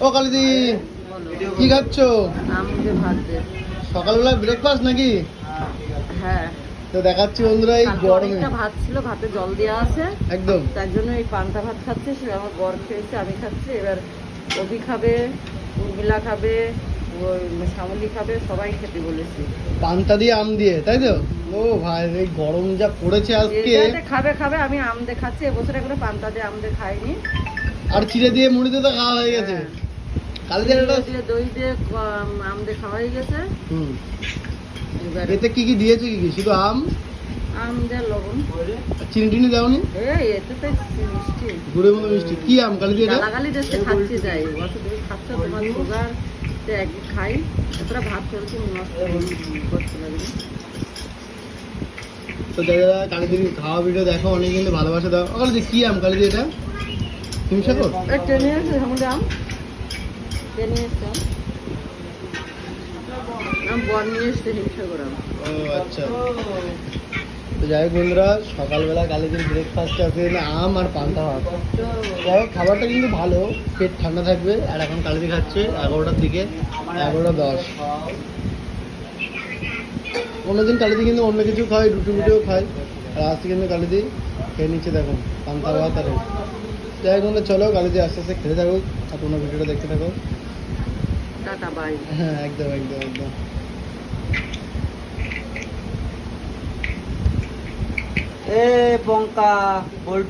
ও কালিদি, কি খাচ্ছ? সকালবেলা ব্রেকফাস্ট নাকি? হ্যাঁ, তো দেখাচ্ছি বন্ধুরা, এই গরমে ভাত ছিল, ভাতে জল দেওয়া আছে একদম, তার জন্য এই পান্তা ভাত খাচ্ছে। সে আমার বর খেয়েছে, আমি খাচ্ছি। এবার অভি খাবে, উর্মিলা খাবে, ওই শ্যামলি খাবে, সবাই খেতে বলেছি। পান্তা দিয়ে আম দিয়ে, তাই তো? ও ভাই, এই গরম যা পড়েছে আজকে। খাবে খাবে, আমি আম দিয়ে খাচ্ছি। এবছরে করে পান্তা দিয়ে আম দিয়ে খাইনি। আর চিড়ে দিয়ে মুড়ি দিয়ে তো খাওয়া হয়ে গেছে। কালকে দই দিয়ে আম দিয়ে খাওয়া হয়ে গেছে। এতে কি কি দিয়েছে? কি কি? শুধু আম দিয়ে লবণ, চিনি টিনি দাওনি? এতে তো মিষ্টি, গুড়ের মতো মিষ্টি। কি আম কালিদি এটা? গালাগালি দিচ্ছে, খাচ্ছি যাই। অত তুমি খাচ্ছ, তোমার সুগার একদিন খাই। এতটা ভাত চলছে নষ্ট করতে লাগবে। তো যারা কালিদির খাওয়া ভিডিও দেখো, অনেক কিন্তু ভালোবাসা দাও। কালিদি কি আম কালিদি এটা? হিমসাগর? টেনে এসে ঝামুলে আম টেনে এসছে, বর নিয়ে এসছে হিমসাগর আম। ও আচ্ছা। তো যাই হোক বন্ধুরা, সকালবেলা কালিদির ব্রেকফাস্ট আছে আম আর পান্তা ভাত। যাই হোক, খাবারটা কিন্তু ভালো, পেট ঠান্ডা থাকবে। আর এখন কালিদি খাচ্ছে 11টার দিকে, 11:10। অন্যদিন কালিদি কিন্তু অন্য কিছু খায়, রুটি মুটিও খায়। আর আজকে কিন্তু কালিদি খেয়ে নিচ্ছে, দেখুন, পান্তা ভাত আর যাই হোক বন্ধু, চলো কালিদি আস্তে আস্তে খেতে থাকুক আর তোমরা ভিডিওটা দেখতে থাকো। Tata bye. হ্যাঁ, একদম একদম একদম। এ বঙ্কা বল্টু।